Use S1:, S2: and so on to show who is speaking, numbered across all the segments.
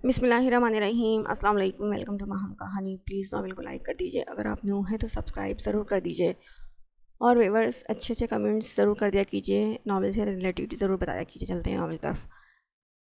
S1: بسم اللہ الرحمن الرحیم۔ السلام علیکم، ویلکم ٹو ماہم کہانی۔ پلیز ناول کو لائک کر دیجیے، اگر آپ نیو ہیں تو سبسکرائب ضرور کر دیجیے، اور ویورز اچھے اچھے کمنٹس ضرور کر دیا کیجیے، ناول سے ریلیٹڈ ضرور بتایا کیجیے۔ چلتے ہیں ناول طرف۔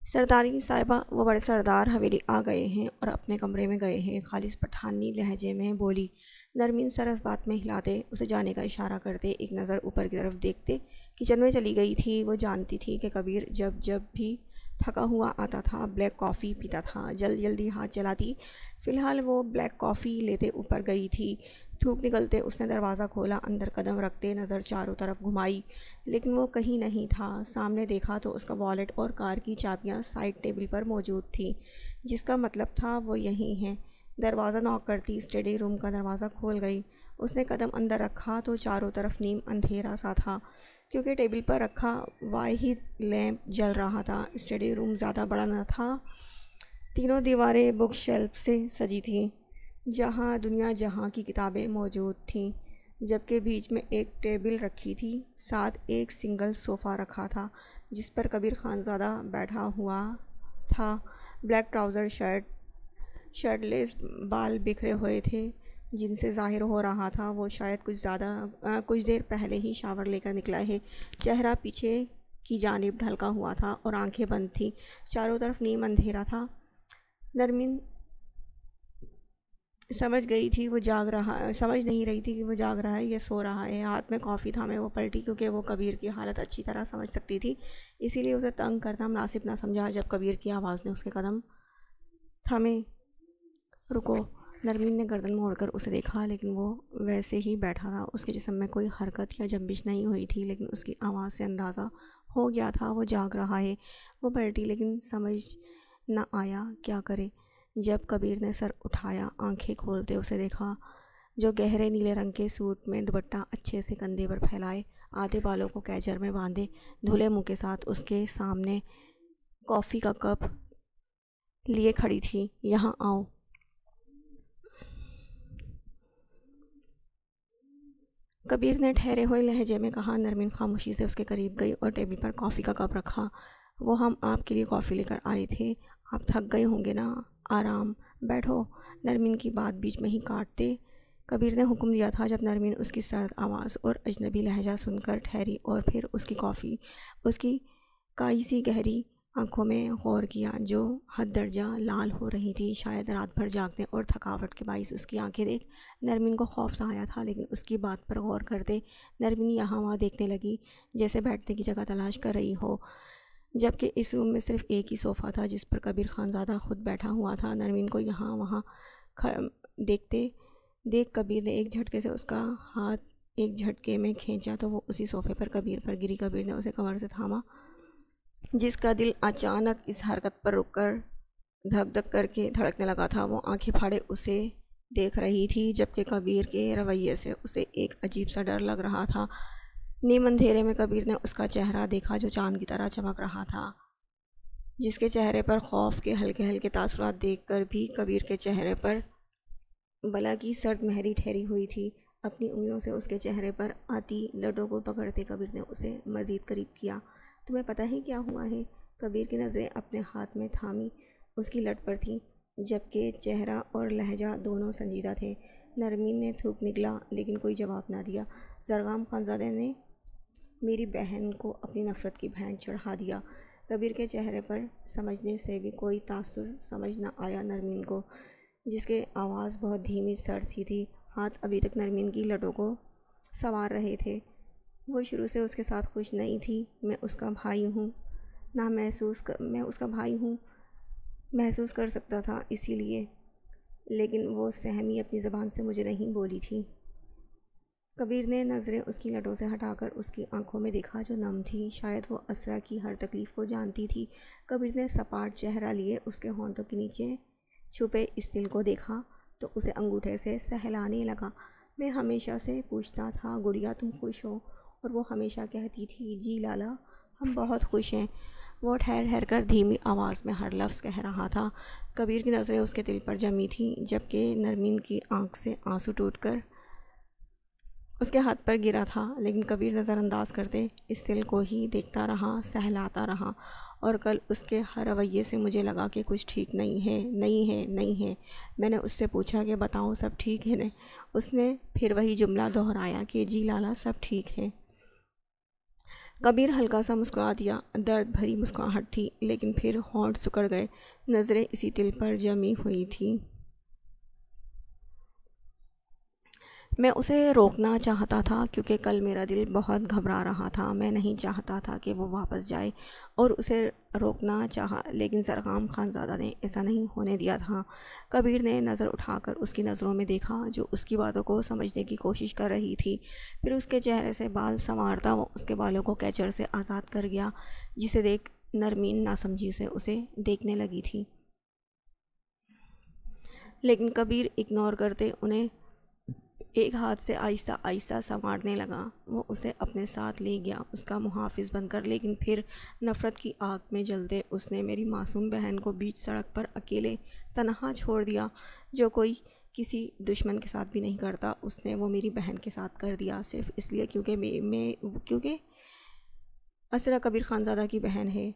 S1: سرداری صاحبہ وہ بڑے سردار حویلی آ گئے ہیں اور اپنے کمرے میں گئے ہیں، خالص پٹھانی لہجے میں بولی۔ نرمین سر اس بات میں ہلاتے، اسے جانے کا اشارہ کرتے، ایک نظر اوپر کی طرف دیکھتے کچن میں چلی گئی تھی۔ وہ جانتی تھی کہ کبیر جب بھی تھکا ہوا آتا تھا بلیک کافی پیتا تھا، جلدی ہاتھ چلاتی۔ فی الحال وہ بلیک کافی لیتے اوپر گئی تھی۔ دھوپ نکلتے اس نے دروازہ کھولا، اندر قدم رکھتے نظر چاروں طرف گھمائی، لیکن وہ کہیں نہیں تھا۔ سامنے دیکھا تو اس کا والیٹ اور کار کی چابیاں سائڈ ٹیبل پر موجود تھیں، جس کا مطلب تھا وہ یہیں ہیں۔ دروازہ نوک کرتی اسٹڈی روم کا دروازہ کھول گئی۔ اس نے قدم اندر رکھا تو چاروں طرف نیم اندھیرا سا تھا، کیونکہ ٹیبل پر رکھا واحد لیمپ جل رہا تھا۔ اسٹڈی روم زیادہ بڑا نہ تھا، تینوں دیواریں بک شیلف سے سجی تھیں، جہاں دنیا جہاں کی کتابیں موجود تھیں، جبکہ بیچ میں ایک ٹیبل رکھی تھی، ساتھ ایک سنگل صوفہ رکھا تھا جس پر کبیر خانزادہ بیٹھا ہوا تھا۔ بلیک ٹراؤزر، شرٹ لیس، بال بکھرے ہوئے تھے، جن سے ظاہر ہو رہا تھا وہ شاید کچھ دیر پہلے ہی شاور لے کر نکلا ہے۔ چہرہ پیچھے کی جانب ڈھلکا ہوا تھا اور آنکھیں بند تھیں، چاروں طرف نیم اندھیرا تھا۔ نرمین سمجھ نہیں رہی تھی کہ وہ جاگ رہا ہے یا سو رہا ہے۔ ہاتھ میں کافی تھامے وہ پلٹی، کیونکہ وہ کبیر کی حالت اچھی طرح سمجھ سکتی تھی، اسی لیے اسے تنگ کرنا مناسب نہ سمجھا۔ جب کبیر کی آواز نے اس کے قدم تھامے، رکو۔ نرمین نے گردن موڑ کر اسے دیکھا، لیکن وہ ویسے ہی بیٹھا تھا۔ اس کے جسم میں کوئی حرکت یا جنبش نہیں ہوئی تھی، لیکن اس کی آواز سے اندازہ ہو گیا تھا وہ جاگ رہا ہے۔ وہ پلٹی، لیکن سمجھ نہ آیا کیا کرے۔ جب کبیر نے سر اٹھایا، آنکھیں کھولتے اسے دیکھا، جو گہرے نیلے رنگ کے سوٹ میں دوپٹہ اچھے سے کندھے پر پھیلائے، آدھے بالوں کو کیچر میں باندھے، دھلے منہ کے ساتھ اس کے سامنے کافی کا کپ لیے کھڑی تھی۔ یہاں آؤ۔ کبیر نے ٹھہرے ہوئے لہجے میں کہا۔ نرمین خاموشی سے اس کے قریب گئی اور ٹیبل پر کافی کا کپ رکھا۔ وہ ہم آپ کے لیے کافی لے کر آئے تھے، آپ تھک گئے ہوں گے نا، آرام، بیٹھو۔ نرمین کی بات بیچ میں ہی کاٹتے کبیر نے حکم دیا تھا۔ جب نرمین اس کی سرد آواز اور اجنبی لہجہ سن کر ٹھہری اور پھر اس کی کائی سی گہری آنکھوں میں غور کیا، جو حد درجہ لال ہو رہی تھی، شاید رات بھر جاگنے اور تھکاوٹ کے باعث اس کی آنکھیں دیکھ نرمین کو خوف سا آیا تھا، لیکن اس کی بات پر غور کرتے نرمین یہاں وہاں دیکھنے لگی، جیسے بیٹھنے کی جگہ تلاش کر رہی ہو، جبکہ اس روم میں صرف ایک ہی صوفہ تھا جس پر کبیر خانزادہ خود بیٹھا ہوا تھا۔ نرمین کو یہاں وہاں دیکھ کبیر نے ایک جھٹکے سے اس کا ہاتھ ایک جھٹکے میں کھینچا تو وہ اسی صوفے پر کبیر پر گری۔ کبیر نے اسے کمر سے تھاما، جس کا دل اچانک اس حرکت پر رک کر دھک دھک کر کے دھڑکنے لگا تھا۔ وہ آنکھیں پھاڑے اسے دیکھ رہی تھی، جبکہ کبیر کے رویے سے اسے ایک عجیب سا ڈر لگ رہا تھا۔ نیم اندھیرے میں کبیر نے اس کا چہرہ دیکھا، جو چاند کی طرح چمک رہا تھا، جس کے چہرے پر خوف کے ہلکے ہلکے تاثرات دیکھ کر بھی کبیر کے چہرے پر بلا کی سرد مہری ٹھہری ہوئی تھی۔ اپنی انگلیوں سے اس کے چہرے پر آتی لٹوں کو پکڑتے کبیر نے اسے مزید قریب کیا۔ تمہیں پتہ ہے کیا ہوا ہے؟ کبیر کی نظریں اپنے ہاتھ میں تھامی اس کی لٹ پر تھیں، جبکہ چہرہ اور لہجہ دونوں سنجیدہ تھے۔ نرمین نے تھوک نکلا، لیکن کوئی جواب نہ دیا۔ زرغام خانزادے نے میری بہن کو اپنی نفرت کی بھینٹ چڑھا دیا۔ کبیر کے چہرے پر سمجھنے سے بھی کوئی تاثر سمجھ نہ آیا نرمین کو، جس کے آواز بہت دھیمی سرد سی تھی۔ ہاتھ ابھی تک نرمین کی لٹوں کو سنوار رہے تھے۔ وہ شروع سے اس کے ساتھ خوش نہیں تھی۔ میں اس کا بھائی ہوں، محسوس کر سکتا تھا، اسی لیے، لیکن وہ سہمی اپنی زبان سے مجھے نہیں بولی تھی۔ کبیر نے نظریں اس کی لٹوں سے ہٹا کر اس کی آنکھوں میں دیکھا، جو نم تھی، شاید وہ اسرا کی ہر تکلیف کو جانتی تھی۔ کبیر نے سپاٹ چہرہ لیے اس کے ہونٹوں کے نیچے چھپے اس دل کو دیکھا تو اسے انگوٹھے سے سہلانے لگا۔ میں ہمیشہ سے پوچھتا تھا گڑیا تم خوش ہو، اور وہ ہمیشہ کہتی تھی جی لالا ہم بہت خوش ہیں۔ وہ ٹھہر کر دھیمی آواز میں ہر لفظ کہہ رہا تھا۔ کبیر کی نظریں اس کے دل پر جمی تھیں، جبکہ نرمین کی آنکھ سے آنسو ٹوٹ کر اس کے ہاتھ پر گرا تھا، لیکن کبیر نظر انداز کرتے اس دل کو ہی دیکھتا رہا، سہلاتا رہا، اور کل اس کے ہر رویے سے مجھے لگا کہ کچھ ٹھیک نہیں ہے، نہیں ہے، نہیں ہے۔ میں نے اس سے پوچھا کہ بتاؤ سب ٹھیک ہے نا؟ اس نے پھر وہی جملہ دہرایا کہ جی لالا سب ٹھیک ہے۔ کبیر ہلکا سا مسکرا دیا، درد بھری مسکراہٹ تھی، لیکن پھر ہونٹ سکڑ گئے، نظریں اسی دل پر جمی ہوئی تھیں۔ میں اسے روکنا چاہتا تھا کیونکہ کل میرا دل بہت گھبرا رہا تھا، میں نہیں چاہتا تھا کہ وہ واپس جائے، اور اسے روکنا چاہا، لیکن زرغام خانزادہ نے ایسا نہیں ہونے دیا تھا۔ کبیر نے نظر اٹھا کر اس کی نظروں میں دیکھا جو اس کی باتوں کو سمجھنے کی کوشش کر رہی تھی، پھر اس کے چہرے سے بال سنوارتا وہ اس کے بالوں کو کیچر سے آزاد کر گیا، جسے دیکھ نرمین ناسمجھی سے اسے دیکھنے لگی تھی، لیکن کبیر اگنور کرتے انہیں ایک ہاتھ سے آہستہ آہستہ سنوارنے لگا۔ وہ اسے اپنے ساتھ لے گیا، اس کا محافظ بن کر، لیکن پھر نفرت کی آگ میں جلتے اس نے میری معصوم بہن کو بیچ سڑک پر اکیلے تنہا چھوڑ دیا، جو کوئی کسی دشمن کے ساتھ بھی نہیں کرتا۔ اس نے وہ میری بہن کے ساتھ کر دیا، صرف اس لیے کیونکہ اسرا کبیر خانزادہ کی بہن ہے۔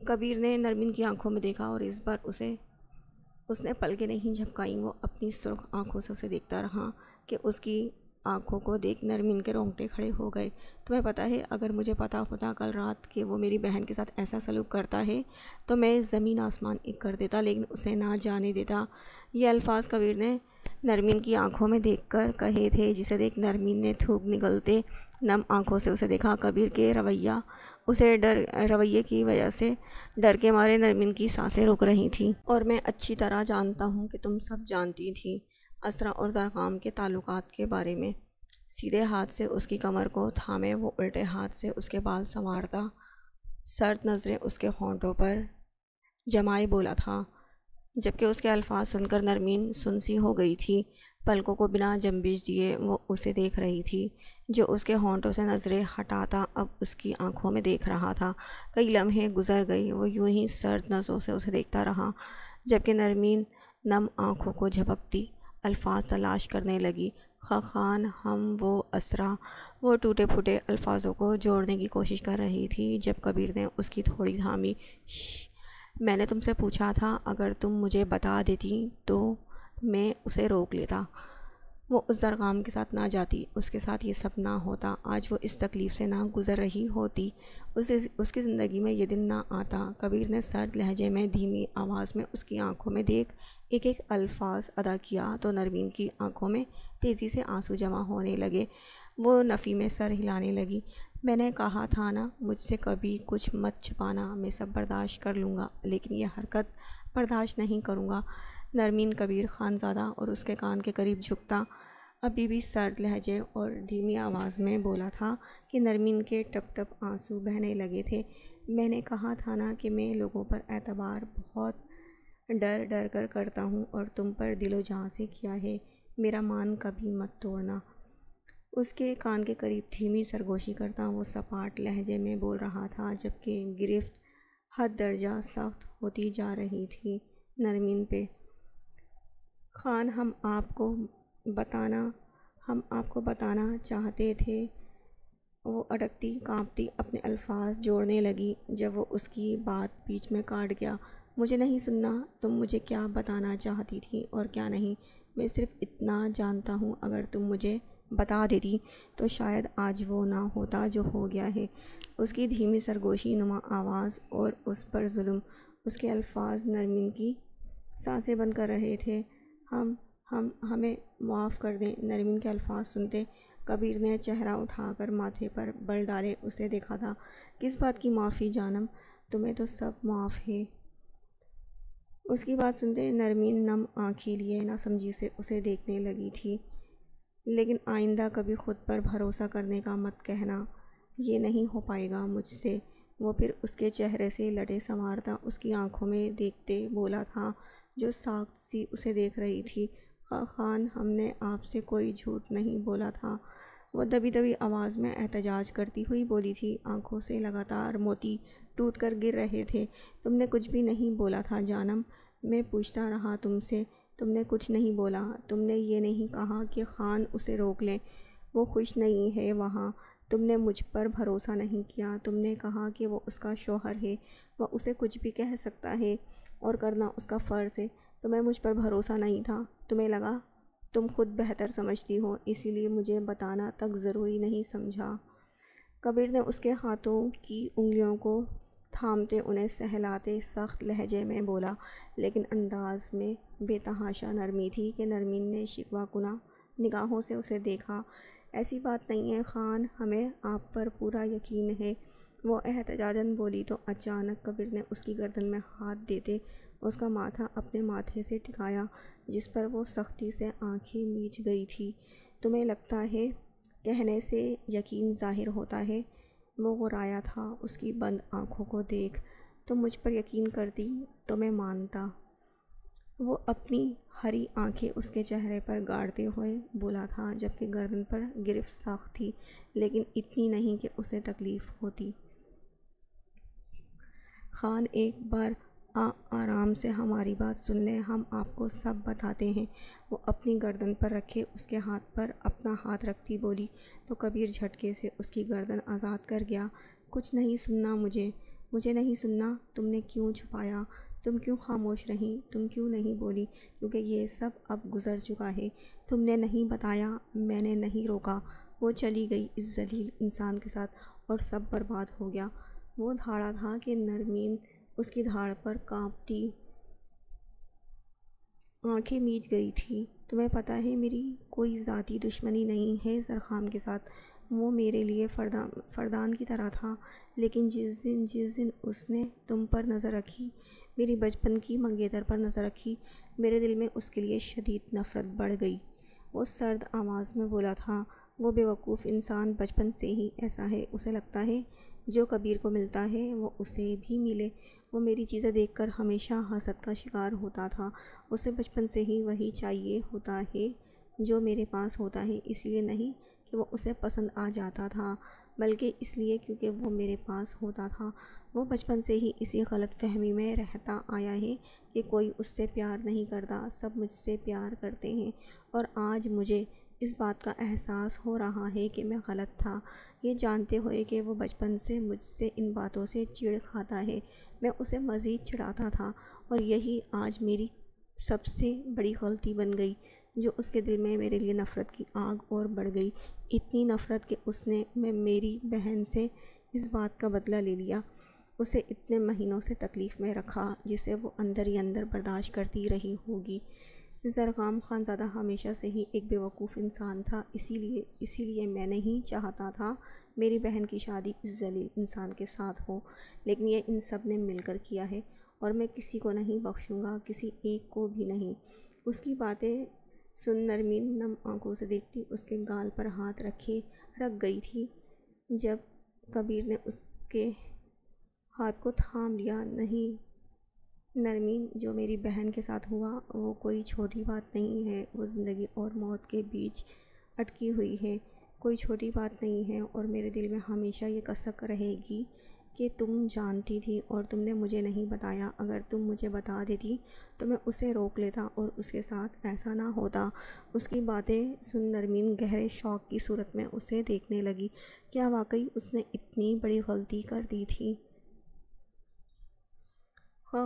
S1: کبیر نے نرمین کی آنکھوں میں دیکھا اور اس بار اس نے پلکیں نہیں جھپکائیں۔ وہ اپنی سرخ آنکھوں سے اسے دیکھتا رہا کہ اس کی آنکھوں کو دیکھ نرمین کے رونگٹے کھڑے ہو گئے۔ تمہیں پتہ ہے، اگر مجھے پتہ ہوتا کل رات کہ وہ میری بہن کے ساتھ ایسا سلوک کرتا ہے تو میں زمین آسمان ایک کر دیتا، لیکن اسے نہ جانے دیتا۔ یہ الفاظ کبیر نے نرمین کی آنکھوں میں دیکھ کر کہے تھے، جسے دیکھ نرمین نے تھوک نگلتے نم آنکھوں سے اسے دیکھا۔ کبیر کے رویے کی وجہ سے ڈر کے مارے نرمین کی سانسیں رک رہی تھیں، اور میں اچھی طرح جانتا ہوں کہ تم سب جانتی تھی اسرا اور زرغام کے تعلقات کے بارے میں۔ سیدھے ہاتھ سے اس کی کمر کو تھامے وہ الٹے ہاتھ سے اس کے بال سنوارتا، سرد نظریں اس کے ہونٹوں پر جمائے بولا تھا، جبکہ اس کے الفاظ سن کر نرمین سنسی ہو گئی تھی۔ پلکوں کو بنا جنبش دیے وہ اسے دیکھ رہی تھی، جو اس کے ہونٹوں سے نظریں ہٹاتا اب اس کی آنکھوں میں دیکھ رہا تھا۔ کئی لمحے گزر گئی، وہ یوں ہی سرد نظروں سے اسے دیکھتا رہا، جبکہ نرمین نم آنکھوں کو جھپکتی الفاظ تلاش کرنے لگی۔ خاقان ہم وہ اسرا، وہ ٹوٹے پھوٹے الفاظوں کو جوڑنے کی کوشش کر رہی تھی جب کبیر نے اس کی تھوڑی تھامی۔ میں نے تم سے پوچھا تھا، اگر تم مجھے بتا دیتی تو میں اسے روک لیتا، وہ اس زرغام کے ساتھ نہ جاتی، اس کے ساتھ یہ سب نہ ہوتا، آج وہ اس تکلیف سے نہ گزر رہی ہوتی، اس کی زندگی میں یہ دن نہ آتا۔ کبیر نے سرد لہجے میں دھیمی آواز میں اس کی آنکھوں میں دیکھ ایک ایک الفاظ ادا کیا تو نرمین کی آنکھوں میں تیزی سے آنسو جمع ہونے لگے۔ وہ نفی میں سر ہلانے لگی۔ میں نے کہا تھا نا، مجھ سے کبھی کچھ مت چھپانا، میں سب برداشت کر لوں گا، لیکن یہ حرکت برداشت نہیں کروں گا۔ نرمین کبیر خانزادہ اور اس کے کان کے قریب جھکتا ابھی بھی سرد لہجے اور دھیمی آواز میں بولا تھا کہ نرمین کے ٹپ ٹپ آنسو بہنے لگے تھے۔ میں نے کہا تھا نا کہ میں لوگوں پر اعتبار بہت ڈر ڈر کر کرتا ہوں، اور تم پر دل و جاں سے کیا ہے، میرا مان کبھی مت توڑنا۔ اس کے کان کے قریب دھیمی سرگوشی کرتا وہ سپاٹ لہجے میں بول رہا تھا، جبکہ گرفت حد درجہ سخت ہوتی جا رہی تھی نرمین پہ۔ خان ہم آپ کو بتانا چاہتے تھے، وہ اٹکتی کانپتی اپنے الفاظ جوڑنے لگی جب وہ اس کی بات بیچ میں کاٹ گیا۔ مجھے نہیں سننا، تم مجھے کیا بتانا چاہتی تھی اور کیا نہیں، میں صرف اتنا جانتا ہوں، اگر تم مجھے بتا دیتی تو شاید آج وہ نہ ہوتا جو ہو گیا ہے۔ اس کی دھیمی سرگوشی نما آواز اور اس پر ظلم، اس کے الفاظ نرمین کی سانسیں بند کر رہے تھے۔ ہمیں معاف کر دیں۔ نرمین کے الفاظ سنتے کبیر نے چہرہ اٹھا کر ماتھے پر بل ڈالے اسے دیکھا تھا۔ کس بات کی معافی جانم، تمہیں تو سب معاف ہے۔ اس کی بات سنتے نرمین نم آنکھیں لیے ناسمجھی سے اسے دیکھنے لگی تھی۔ لیکن آئندہ کبھی خود پر بھروسہ کرنے کا مت کہنا، یہ نہیں ہو پائے گا مجھ سے۔ وہ پھر اس کے چہرے سے لٹے سنوارتا اس کی آنکھوں میں دیکھتے بولا تھا، جو ساکت سی اسے دیکھ رہی تھی۔ خان ہم نے آپ سے کوئی جھوٹ نہیں بولا تھا، وہ دبی دبی آواز میں احتجاج کرتی ہوئی بولی تھی، آنکھوں سے لگاتار موتی ٹوٹ کر گر رہے تھے۔ تم نے کچھ بھی نہیں بولا تھا جانم، میں پوچھتا رہا تم سے، تم نے کچھ نہیں بولا، تم نے یہ نہیں کہا کہ خان اسے روک لیں، وہ خوش نہیں ہے وہاں، تم نے مجھ پر بھروسہ نہیں کیا، تم نے کہا کہ وہ اس کا شوہر ہے، وہ اسے کچھ بھی کہہ سکتا ہے اور کرنا اس کا فرض ہے، تمہیں مجھ پر بھروسہ نہیں تھا، تمہیں لگا تم خود بہتر سمجھتی ہو، اسی لیے مجھے بتانا تک ضروری نہیں سمجھا۔ کبیر نے اس کے ہاتھوں کی انگلیوں کو تھامتے انہیں سہلاتے سخت لہجے میں بولا، لیکن انداز میں بے تحاشا نرمی تھی کہ نرمین نے شکوہ کناں نگاہوں سے اسے دیکھا۔ ایسی بات نہیں ہے خان، ہمیں آپ پر پورا یقین ہے، وہ احتجاجاً بولی تو اچانک کبیر نے اس کی گردن میں ہاتھ دیتے اس کا ماتھا اپنے ماتھے سے ٹکایا جس پر وہ سختی سے آنکھیں میچ گئی تھی۔ تمہیں لگتا ہے کہنے سے یقین ظاہر ہوتا ہے؟ وہ غرایا تھا اس کی بند آنکھوں کو دیکھ۔ تم مجھ پر یقین کرتی تو میں مانتا۔ وہ اپنی ہری آنکھیں اس کے چہرے پر گاڑتے ہوئے بولا تھا جبکہ گردن پر گرفت سخت تھی، لیکن اتنی نہیں کہ اسے تکلیف ہوتی۔ خان ایک بار آرام سے ہماری بات سن لیں، ہم آپ کو سب بتاتے ہیں۔ وہ اپنی گردن پر رکھے اس کے ہاتھ پر اپنا ہاتھ رکھتی بولی تو کبیر جھٹکے سے اس کی گردن آزاد کر گیا۔ کچھ نہیں سننا مجھے نہیں سننا۔ تم نے کیوں چھپایا؟ تم کیوں خاموش رہیں؟ تم کیوں نہیں بولی؟ کیونکہ یہ سب اب گزر چکا ہے۔ تم نے نہیں بتایا، میں نے نہیں روکا، وہ چلی گئی اس ذلیل انسان کے ساتھ اور سب برباد ہو گیا۔ وہ دھاڑا تھا کہ نرمین اس کی دھاڑ پر کانپتی آنکھیں میچ گئی تھی۔ تمہیں پتہ ہے میری کوئی ذاتی دشمنی نہیں ہے زرخام کے ساتھ، وہ میرے لیے فردان کی طرح تھا، لیکن جس دن اس نے تم پر نظر رکھی، میری بچپن کی منگیتر پر نظر رکھی، میرے دل میں اس کے لیے شدید نفرت بڑھ گئی۔ وہ سرد آواز میں بولا تھا۔ وہ بے وقوف انسان بچپن سے ہی ایسا ہے، اسے لگتا ہے جو کبیر کو ملتا ہے وہ اسے بھی ملے۔ وہ میری چیزیں دیکھ کر ہمیشہ حسد کا شکار ہوتا تھا، اسے بچپن سے ہی وہی چاہیے ہوتا ہے جو میرے پاس ہوتا ہے، اس لیے نہیں کہ وہ اسے پسند آ جاتا تھا، بلکہ اس لیے کیونکہ وہ میرے پاس ہوتا تھا۔ وہ بچپن سے ہی اسی غلط فہمی میں رہتا آیا ہے کہ کوئی اس سے پیار نہیں کرتا، سب مجھ سے پیار کرتے ہیں، اور آج مجھے اس بات کا احساس ہو رہا ہے کہ میں غلط تھا، یہ جانتے ہوئے کہ وہ بچپن سے مجھ سے ان باتوں سے چڑ کھاتا ہے، میں اسے مزید چڑھاتا تھا، اور یہی آج میری سب سے بڑی غلطی بن گئی جو اس کے دل میں میرے لیے نفرت کی آگ اور بڑھ گئی، اتنی نفرت کہ اس نے میری بہن سے اس بات کا بدلہ لے لیا، اسے اتنے مہینوں سے تکلیف میں رکھا جسے وہ اندر ہی اندر برداشت کرتی رہی ہوگی۔ زرخام خانزادہ ہمیشہ سے ہی ایک بے وقوف انسان تھا، اسی لیے میں نہیں چاہتا تھا میری بہن کی شادی اس ذلیل انسان کے ساتھ ہو، لیکن یہ ان سب نے مل کر کیا ہے، اور میں کسی کو نہیں بخشوں گا، کسی ایک کو بھی نہیں۔ اس کی باتیں سن نرمین نم آنکھوں سے دیکھتی اس کے گال پر ہاتھ رکھ گئی تھی جب کبیر نے اس کے ہاتھ کو تھام لیا۔ نہیں نرمین، جو میری بہن کے ساتھ ہوا وہ کوئی چھوٹی بات نہیں ہے، وہ زندگی اور موت کے بیچ اٹکی ہوئی ہے، کوئی چھوٹی بات نہیں ہے، اور میرے دل میں ہمیشہ یہ کسک رہے گی کہ تم جانتی تھی اور تم نے مجھے نہیں بتایا، اگر تم مجھے بتا دیتی تو میں اسے روک لیتا اور اس کے ساتھ ایسا نہ ہوتا۔ اس کی باتیں سن نرمین گہرے شوق کی صورت میں اسے دیکھنے لگی، کیا واقعی اس نے اتنی بڑی غلطی کر دی تھی؟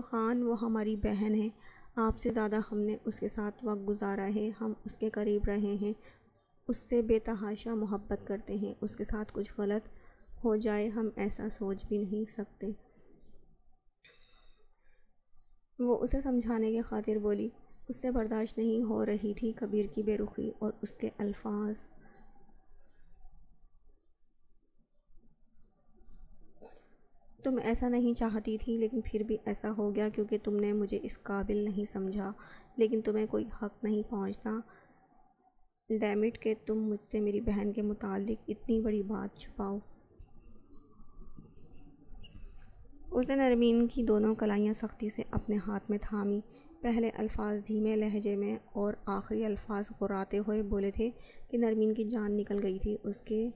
S1: خان، وہ ہماری بہن ہے، آپ سے زیادہ ہم نے اس کے ساتھ وقت گزارا ہے، ہم اس کے قریب رہے ہیں، اس سے بے تحاشا محبت کرتے ہیں، اس کے ساتھ کچھ غلط ہو جائے ہم ایسا سوچ بھی نہیں سکتے۔ وہ اسے سمجھانے کی خاطر بولی۔ اس سے برداشت نہیں ہو رہی تھی کبیر کی بے رخی اور اس کے الفاظ۔ تم ایسا نہیں چاہتی تھی، لیکن پھر بھی ایسا ہو گیا کیونکہ تم نے مجھے اس قابل نہیں سمجھا، لیکن تمہیں کوئی حق نہیں پہنچتا ڈیم اٹ کہ تم مجھ سے میری بہن کے متعلق اتنی بڑی بات چھپاؤ۔ اس نے نرمین کی دونوں کلائیاں سختی سے اپنے ہاتھ میں تھامیں، پہلے الفاظ دھیمے لہجے میں اور آخری الفاظ غراتے ہوئے بولے تھے کہ نرمین کی جان نکل گئی تھی، اس کے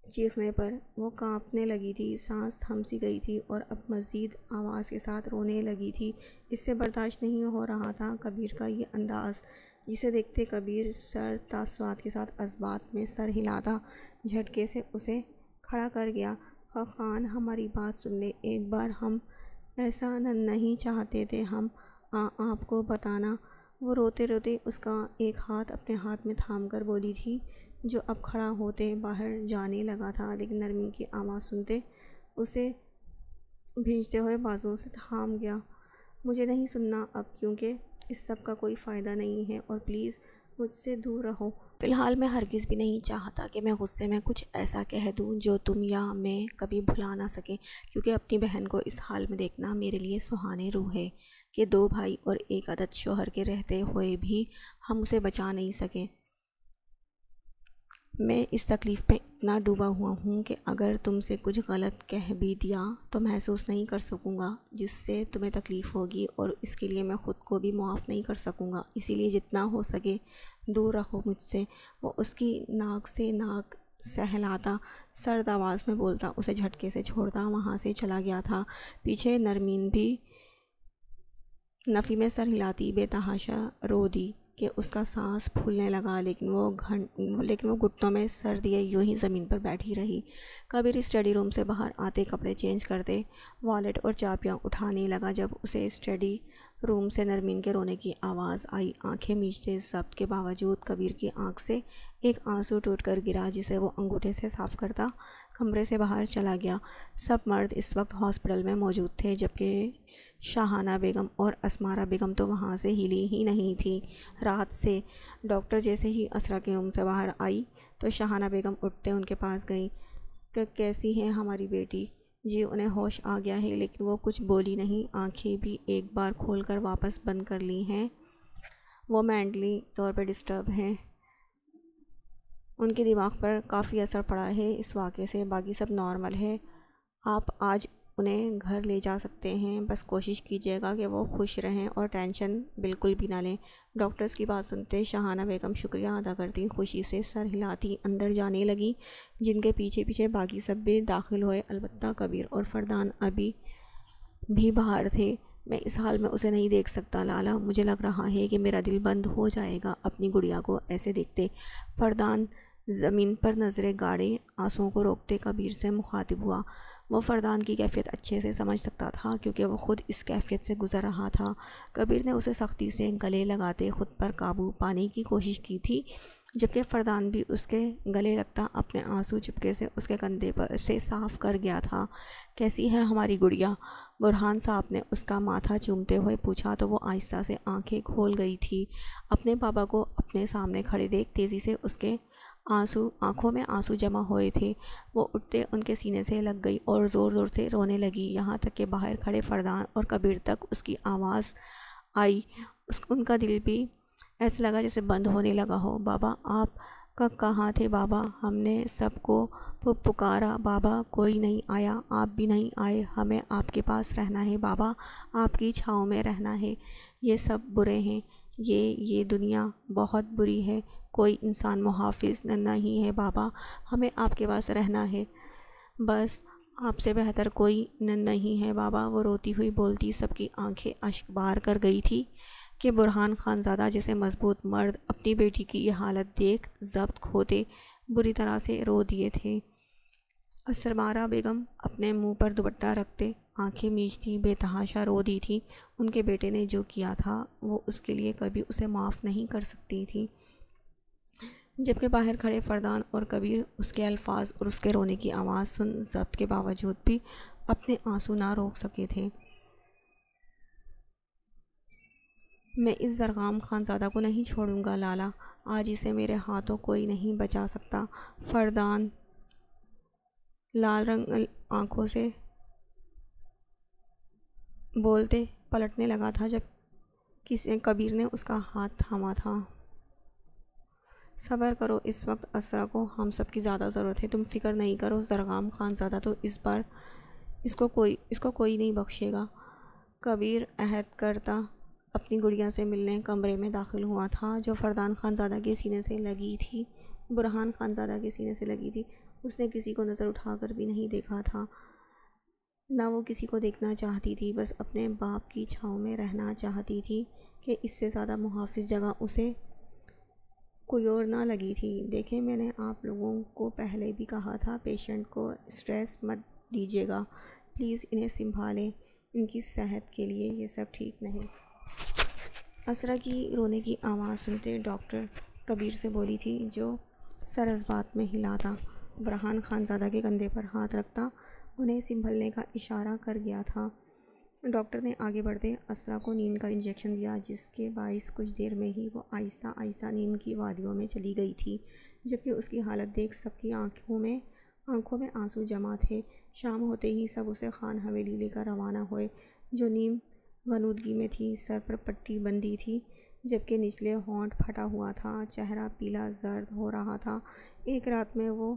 S1: چیخنے پر وہ کانپنے لگی تھی، سانس تھم سی گئی تھی اور اب مزید آواز کے ساتھ رونے لگی تھی۔ اس سے برداشت نہیں ہو رہا تھا کبیر کا یہ انداز، جسے دیکھتے کبیر سر تاثرات کے ساتھ اسبات میں سر ہلاتا جھٹکے سے اسے کھڑا کر گیا۔ خاقان ہماری بات سن لے ایک بار، ہم ایسا نہیں چاہتے تھے، ہم آپ کو بتانا۔ وہ روتے روتے اس کا ایک ہاتھ اپنے ہاتھ میں تھام کر بولی تھی، جو اب کھڑا ہوتے باہر جانے لگا تھا، لیکن نرمین کی آواز سنتے اسے بھیجتے ہوئے بازوؤں سے تھام گیا۔ مجھے نہیں سننا اب، کیونکہ اس سب کا کوئی فائدہ نہیں ہے، اور پلیز مجھ سے دور رہو۔ فی الحال میں ہرگز بھی نہیں چاہتا کہ میں غصے میں کچھ ایسا کہہ دوں جو تم یا میں کبھی بھلا نہ سکیں، کیونکہ اپنی بہن کو اس حال میں دیکھنا میرے لیے سہانے روح ہے کہ 2 بھائی اور ایک عدد شوہر کے رہتے ہوئے بھی ہم اسے بچا نہیں سکے۔ میں اس تکلیف میں اتنا ڈوبا ہوا ہوں کہ اگر تم سے کچھ غلط کہہ بھی دیا تو محسوس نہیں کر سکوں گا، جس سے تمہیں تکلیف ہوگی، اور اس کے لیے میں خود کو بھی معاف نہیں کر سکوں گا، اسی لیے جتنا ہو سکے دور رہو مجھ سے۔ وہ اس کی ناک سے ناک سہلاتا، سرد آواز میں بولتا، اسے جھٹکے سے چھوڑتا وہاں سے چلا گیا تھا۔ پیچھے نرمین بھی نفی میں سر ہلاتی بے تحاشا رو دی کہ اس کا سانس پھولنے لگا، لیکن وہ گھٹنوں میں سر دیے یوں ہی زمین پر بیٹھی رہی۔ کبیر اسٹڈی روم سے باہر آتے کپڑے چینج کرتے والیٹ اور چابیاں اٹھانے لگا جب اسے اسٹڈی روم سے نرمین کے رونے کی آواز آئی۔ آنکھیں میچتے ضبط کے باوجود کبیر کی آنکھ سے ایک آنسو ٹوٹ کر گرا، جسے وہ انگوٹھے سے صاف کرتا کمرے سے باہر چلا گیا۔ سب مرد اس وقت ہاسپٹل میں موجود تھے، جبکہ شاہانہ بیگم اور اسمارا بیگم تو وہاں سے ہلی ہی نہیں تھی رات سے۔ ڈاکٹر جیسے ہی اسرا کے روم سے باہر آئی تو شاہانہ بیگم اٹھتے ان کے پاس گئیں کہ کیسی ہے ہماری بیٹی؟ جی انہیں ہوش آ گیا ہے، لیکن وہ کچھ بولی نہیں، آنکھیں بھی ایک بار کھول کر واپس بند کر لی ہیں۔ وہ مینٹلی طور پر ڈسٹرب ہیں، ان کے دماغ پر کافی اثر پڑا ہے اس واقعے سے، باقی سب نارمل ہے۔ آپ آج انہیں گھر لے جا سکتے ہیں، بس کوشش کیجیے گا کہ وہ خوش رہیں اور ٹینشن بالکل بھی نہ لیں۔ ڈاکٹرز کی بات سنتے شاہانہ بیگم شکریہ ادا کرتی خوشی سے سر ہلاتی اندر جانے لگی، جن کے پیچھے پیچھے باقی سب بھی داخل ہوئے، البتہ کبیر اور فردان ابھی بھی باہر تھے۔ میں اس حال میں اسے نہیں دیکھ سکتا لالا، مجھے لگ رہا ہے کہ میرا دل بند ہو جائے گا اپنی گڑیا کو ایسے دیکھتے۔ فردان زمین پر نظریں گاڑے آنسوؤں کو روکتے کبیر سے مخاطب ہوا۔ وہ فردان کی کیفیت اچھے سے سمجھ سکتا تھا، کیونکہ وہ خود اس کیفیت سے گزر رہا تھا۔ کبیر نے اسے سختی سے گلے لگاتے خود پر قابو پانے کی کوشش کی تھی، جبکہ فردان بھی اس کے گلے لگتا اپنے آنسو چپکے سے اس کے کندھے پر سے صاف کر گیا تھا۔ کیسی ہے ہماری گڑیا؟ برہان صاحب نے اس کا ماتھا چومتے ہوئے پوچھا تو وہ آہستہ سے آنکھیں کھول گئی تھی۔ اپنے بابا کو اپنے سامنے کھڑے دیکھ تیزی سے اس کے آنکھوں میں آنسو جمع ہوئے تھے۔ وہ اٹھتے ان کے سینے سے لگ گئی اور زور زور سے رونے لگی، یہاں تک کہ باہر کھڑے فردان اور کبیر تک اس کی آواز آئی۔ ان کا دل بھی ایسا لگا جیسے بند ہونے لگا ہو۔ بابا آپ کہاں تھے بابا؟ ہم نے سب کو پکارا بابا، کوئی نہیں آیا، آپ بھی نہیں آئے۔ ہمیں آپ کے پاس رہنا ہے بابا، آپ کی چھاؤں میں رہنا ہے۔ یہ سب برے ہیں، یہ دنیا بہت بری ہے، کوئی انسان محافظ نہیں ہے بابا، ہمیں آپ کے پاس رہنا ہے، بس آپ سے بہتر کوئی نہیں ہے بابا۔ وہ روتی ہوئی بولتی سب کی آنکھیں اشک بار کر گئی تھی کہ برہان خان زادہ جیسے مضبوط مرد اپنی بیٹی کی یہ حالت دیکھ ضبط کھوتے بری طرح سے رو دیے تھے۔ اسمارا بیگم اپنے منہ پر دوپٹہ رکھتے آنکھیں میچتی بے تحاشا رو دی تھی۔ ان کے بیٹے نے جو کیا تھا وہ اس کے لیے کبھی اسے معاف نہیں کر سکتی تھی، جبکہ باہر کھڑے فردان اور کبیر اس کے الفاظ اور اس کے رونے کی آواز سن ضبط کے باوجود بھی اپنے آنسو نہ روک سکے تھے۔ میں اس زرغام خان زادہ کو نہیں چھوڑوں گا لالا، آج اسے میرے ہاتھوں کوئی نہیں بچا سکتا۔ فردان لال رنگ آنکھوں سے بولتے پلٹنے لگا تھا جب کبیر نے اس کا ہاتھ تھاما تھا۔ صبر کرو، اس وقت اسرا کو ہم سب کی زیادہ ضرورت ہے، تم فکر نہیں کرو۔ زرغام خان زادہ تو اس بار اس کو کوئی نہیں بخشے گا۔ کبیر عہد کرتا اپنی گڑیا سے ملنے کمرے میں داخل ہوا تھا، جو فردان خان زادہ کے سینے سے لگی تھی، برہان خان زادہ کے سینے سے لگی تھی۔ اس نے کسی کو نظر اٹھا کر بھی نہیں دیکھا تھا، نہ وہ کسی کو دیکھنا چاہتی تھی، بس اپنے باپ کی چھاؤں میں رہنا چاہتی تھی کہ اس سے زیادہ محافظ جگہ اسے کوئی اور نہ لگی تھی۔ دیکھیں، میں نے آپ لوگوں کو پہلے بھی کہا تھا، پیشنٹ کو اسٹریس مت دیجیے گا، پلیز انہیں سنبھالیں، ان کی صحت کے لیے یہ سب ٹھیک نہیں۔ اسرا کی رونے کی آواز سنتے ڈاکٹر کبیر سے بولی تھی، جو سر اس بات میں ہلاتا، برہان خان زادہ کے کندھے پر ہاتھ رکھتا انہیں سنبھلنے کا اشارہ کر گیا تھا۔ ڈاکٹر نے آگے بڑھتے اسرا کو نیند کا انجیکشن دیا، جس کے باعث کچھ دیر میں ہی وہ آہستہ آہستہ نیند کی وادیوں میں چلی گئی تھی، جبکہ اس کی حالت دیکھ سب کی آنکھوں میں آنسو جمع تھے۔ شام ہوتے ہی سب اسے خان حویلی لے کر روانہ ہوئے، جو نیم غنودگی میں تھی، سر پر پٹی بندھی تھی، جبکہ نچلے ہونٹ پھٹا ہوا تھا، چہرہ پیلا زرد ہو رہا تھا۔ ایک رات میں وہ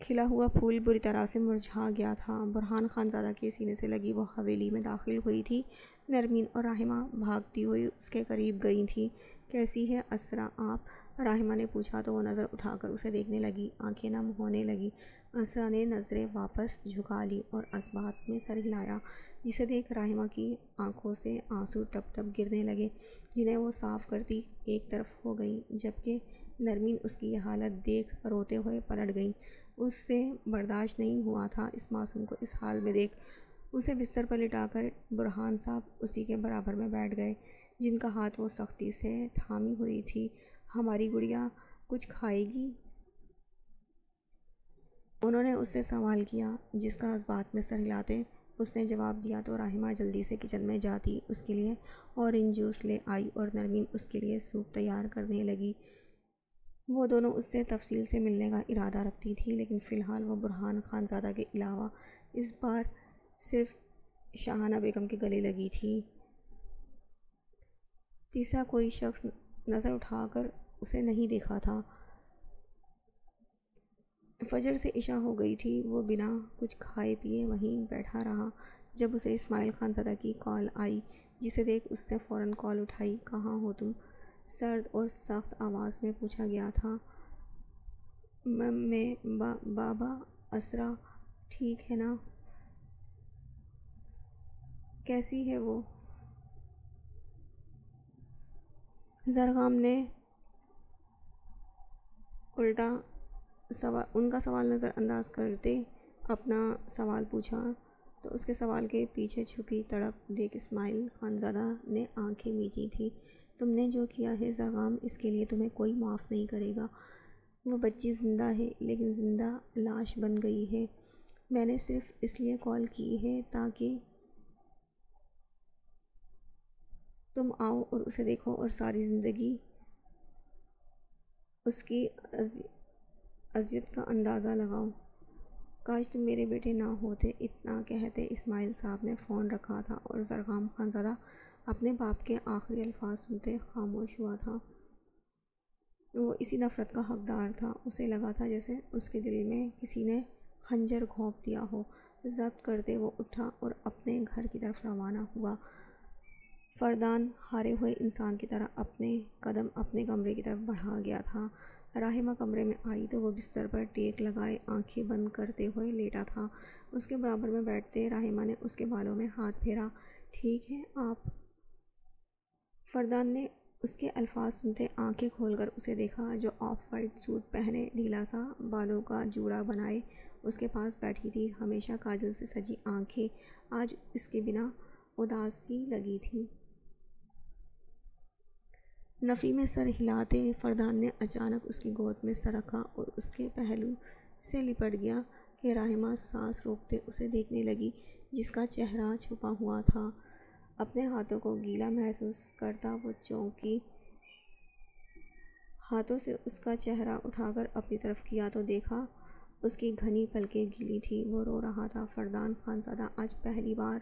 S1: کھلا ہوا پھول بری طرح سے مرجھا گیا تھا۔ برہان خان زادہ کے سینے سے لگی وہ حویلی میں داخل ہوئی تھی۔ نرمین اور راحمہ بھاگتی ہوئی اس کے قریب گئی تھیں۔ کیسی ہے اسرا آپ؟ راحمہ نے پوچھا تو وہ نظر اٹھا کر اسے دیکھنے لگی، آنکھیں نم ہونے لگیں۔ اسرا نے نظریں واپس جھکا لی اور اسبات میں سر ہلایا، جسے دیکھ راحمہ کی آنکھوں سے آنسو ٹپ ٹپ گرنے لگے، جنہیں وہ صاف کرتی ایک طرف ہو گئی، جبکہ نرمین اس کی یہ حالت دیکھ روتے ہوئے پلٹ گئی۔ اس سے برداشت نہیں ہوا تھا اس معصوم کو اس حال میں دیکھ۔ اسے بستر پر لٹا کر برہان صاحب اسی کے برابر میں بیٹھ گئے، جن کا ہاتھ وہ سختی سے تھامی ہوئی تھی۔ ہماری گڑیا کچھ کھائے گی؟ انہوں نے اس سے سوال کیا، جس کا اسبات میں سر ہلاتے اس نے جواب دیا تو راحمہ جلدی سے کچن میں جاتی اس کے لیے اورنج جوس لے آئی اور نرمین اس کے لیے سوپ تیار کرنے لگی۔ وہ دونوں اس سے تفصیل سے ملنے کا ارادہ رکھتی تھی، لیکن فی الحال وہ برہان خان زادہ کے علاوہ اس بار صرف شاہانہ بیگم کے گلے لگی تھی۔ تیسرا کوئی شخص نظر اٹھا کر اسے نہیں دیکھا تھا۔ فجر سے عشاء ہو گئی تھی۔ وہ بنا کچھ کھائے پیے وہیں بیٹھا رہا، جب اسے اسماعیل خان زادہ کی کال آئی، جسے دیکھ اس نے فوراً کال اٹھائی۔ کہاں ہو تم؟ سرد اور سخت آواز میں پوچھا گیا تھا۔ میں بابا، اسرا ٹھیک ہے نا؟ کیسی ہے وہ؟ زرغام نے الٹا ان کا سوال نظر انداز کرتے اپنا سوال پوچھا، تو اس کے سوال کے پیچھے چھپی تڑپ دیکھ اسماعیل خان زادہ نے آنکھیں میچی تھیں۔ تم نے جو کیا ہے زرغام، اس کے لیے تمہیں کوئی معاف نہیں کرے گا۔ وہ بچی زندہ ہے، لیکن زندہ لاش بن گئی ہے۔ میں نے صرف اس لیے کال کی ہے تاکہ تم آؤ اور اسے دیکھو اور ساری زندگی اس کی اذیت کا اندازہ لگاؤ۔ کاش تم میرے بیٹے نہ ہوتے۔ اتنا کہتے اسماعیل صاحب نے فون رکھا تھا اور زرغام خان زادہ اپنے باپ کے آخری الفاظ سنتے خاموش ہوا تھا۔ وہ اسی نفرت کا حقدار تھا۔ اسے لگا تھا جیسے اس کے دل میں کسی نے خنجر گھونپ دیا ہو۔ ضبط کرتے وہ اٹھا اور اپنے گھر کی طرف روانہ ہوا۔ فردان ہارے ہوئے انسان کی طرح اپنے قدم اپنے کمرے کی طرف بڑھا گیا تھا۔ راحمہ کمرے میں آئی تو وہ بستر پر ٹیک لگائے آنکھیں بند کرتے ہوئے لیٹا تھا۔ اس کے برابر میں بیٹھتے راحمہ نے اس کے بالوں میں ہاتھ پھیرا۔ ٹھیک ہیں آپ؟ فردان نے اس کے الفاظ سنتے آنکھیں کھول کر اسے دیکھا، جو آف وائٹ سوٹ پہنے، ڈھیلا سا بالوں کا جوڑا بنائے اس کے پاس بیٹھی تھی، ہمیشہ کاجل سے سجی آنکھیں آج اس کے بنا اداس سی لگی تھیں۔ نفی میں سر ہلاتے فردان نے اچانک اس کی گود میں سر رکھا اور اس کے پہلو سے لپٹ گیا کہ راحمہ سانس روکتے اسے دیکھنے لگی، جس کا چہرہ چھپا ہوا تھا۔ اپنے ہاتھوں کو گیلا محسوس کرتا وہ چونکی، ہاتھوں سے اس کا چہرہ اٹھا کر اپنی طرف کیا تو دیکھا اس کی گھنی پلکیں گیلی تھیں۔ وہ رو رہا تھا۔ فردان خان زادہ آج پہلی بار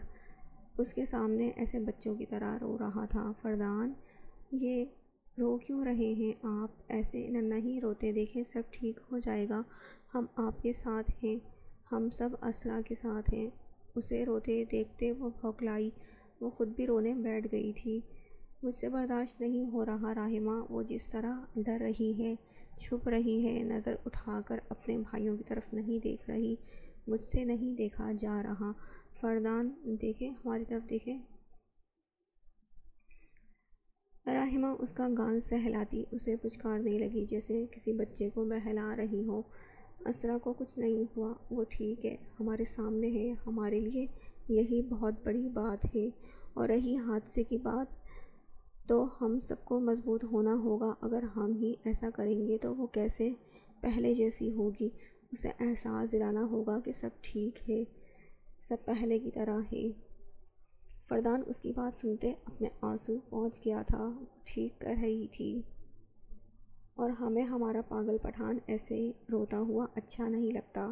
S1: اس کے سامنے ایسے بچوں کی طرح رو رہا تھا۔ فردان، یہ رو کیوں رہے ہیں آپ؟ ایسے نہیں روتے، دیکھیں سب ٹھیک ہو جائے گا، ہم آپ کے ساتھ ہیں، ہم سب اسرا کے ساتھ ہیں۔ اسے روتے دیکھتے وہ بھوکلائی، وہ خود بھی رونے بیٹھ گئی تھی۔ مجھ سے برداشت نہیں ہو رہا راحمہ، وہ جس طرح ڈر رہی ہے، چھپ رہی ہے، نظر اٹھا کر اپنے بھائیوں کی طرف نہیں دیکھ رہی، مجھ سے نہیں دیکھا جا رہا۔ فردان دیکھے، ہماری طرف دیکھے۔ راحمہ اس کا گال سہلاتی اسے پچکارنے لگی جیسے کسی بچے کو بہلا رہی ہو۔ اسرا کو کچھ نہیں ہوا، وہ ٹھیک ہے، ہمارے سامنے ہے، ہمارے لیے یہی بہت بڑی بات ہے۔ اور رہی حادثے کی بات، تو ہم سب کو مضبوط ہونا ہوگا۔ اگر ہم ہی ایسا کریں گے تو وہ کیسے پہلے جیسی ہوگی۔ اسے احساس دلانا ہوگا کہ سب ٹھیک ہے، سب پہلے کی طرح ہے۔ فردان اس کی بات سنتے اپنے آنسو پہنچ گیا تھا۔ وہ ٹھیک کر رہی تھی، اور ہمیں ہمارا پاگل پٹھان ایسے روتا ہوا اچھا نہیں لگتا،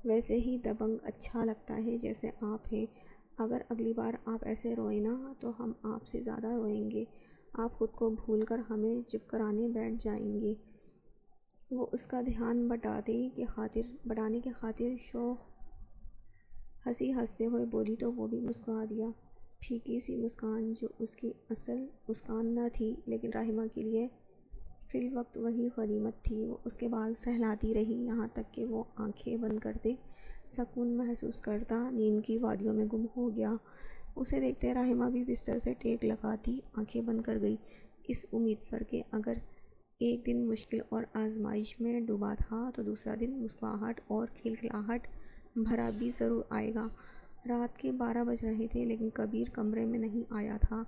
S1: ویسے ہی دبنگ اچھا لگتا ہے جیسے آپ ہیں۔ اگر اگلی بار آپ ایسے روئیں نا تو ہم آپ سے زیادہ روئیں گے، آپ خود کو بھول کر ہمیں چپ کرانے بیٹھ جائیں گے۔ وہ اس کا دھیان بٹانے کی خاطر شوخ ہنسی ہنستے ہوئے بولی تو وہ بھی مسکرا دیا، پھیکی سی مسکان جو اس کی اصل مسکان نہ تھی، لیکن راحمہ کے لیے فی الوقت وہی غنیمت تھی۔ وہ اس کے بال سہلاتی رہی یہاں تک کہ وہ آنکھیں بند کرتے سکون محسوس کرتا نیند کی وادیوں میں گم ہو گیا۔ اسے دیکھتے راحمہ بھی بستر سے ٹیک لگاتی آنکھیں بند کر گئی، اس امید پر کہ اگر ایک دن مشکل اور آزمائش میں ڈوبا تھا تو دوسرا دن مسکراہٹ اور کھلکھلاہٹ بھرا بھی ضرور آئے گا۔ رات کے 12 بج رہے تھے لیکن کبیر کمرے میں نہیں آیا تھا۔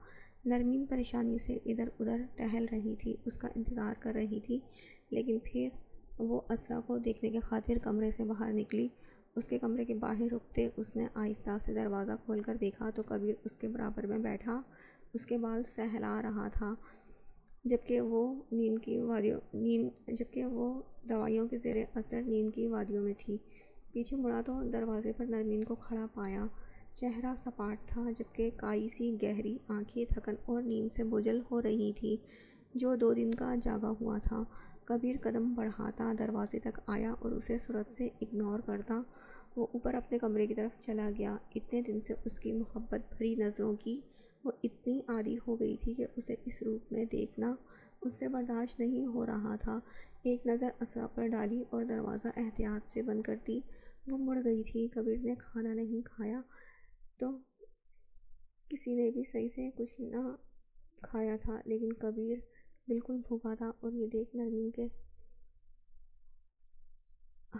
S1: نرمین پریشانی سے ادھر ادھر ٹہل رہی تھی، اس کا انتظار کر رہی تھی، لیکن پھر وہ اسرا کو دیکھنے کی خاطر کمرے سے باہر نکلی۔ اس کے کمرے کے باہر رکتے اس نے آہستہ سے دروازہ کھول کر دیکھا تو کبیر اس کے برابر میں بیٹھا اس کے بال سہلا رہا تھا، جبکہ وہ دوائیوں کے زیر اثر نیند کی وادیوں میں تھی۔ پیچھے مڑا تو دروازے پر نرمین کو کھڑا پایا۔ چہرہ سپاٹ تھا، جبکہ کائی سی گہری آنکھیں تھکن اور نیند سے بوجھل ہو رہی تھی جو 2 دن کا جاگا ہوا تھا۔ کبیر قدم بڑھاتا دروازے تک آیا اور اسے صورت سے اگنور کرتا وہ اوپر اپنے کمرے کی طرف چلا گیا۔ اتنے دن سے اس کی محبت بھری نظروں کی وہ اتنی عادی ہو گئی تھی کہ اسے اس روپ میں دیکھنا اس سے برداشت نہیں ہو رہا تھا۔ ایک نظر اسرا پر ڈالی اور دروازہ احتیاط سے بند کرتی وہ مڑ گئی تھی۔ کبیر نے کھانا نہیں کھایا تو کسی نے بھی صحیح سے کچھ نہ کھایا تھا، لیکن کبیر بالکل بھوکا تھا اور یہ دیکھ نرمین کے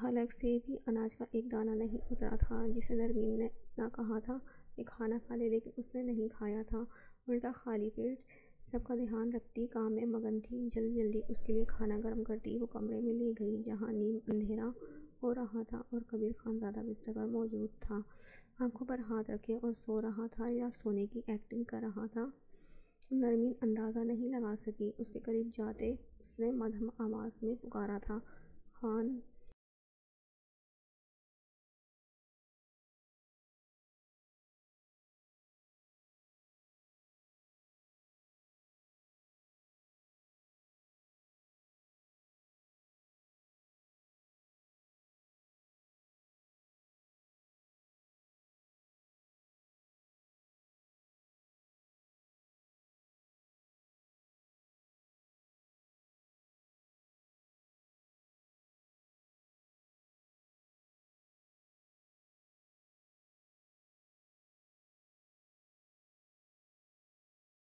S1: حلق سے بھی اناج کا ایک دانہ نہیں اترا تھا، جسے نرمین نے اتنا کہا تھا کہ کھانا کھا لے، لیکن اس نے نہیں کھایا تھا، الٹا خالی پیٹ سب کا دھیان رکھتی کام میں مگن تھی۔ جلدی جلدی اس کے لیے کھانا گرم کرتی وہ کمرے میں لے گئی جہاں نیم اندھیرا ہو رہا تھا اور کبیر خانزادہ بستر پر موجود تھا، آنکھوں پر ہاتھ رکھے اور سو رہا تھا یا سونے کی ایکٹنگ کر رہا تھا۔ نرمین اندازہ نہیں لگا سکی۔ اس کے قریب جاتے اس نے مدھم آواز میں پکارا تھا، خان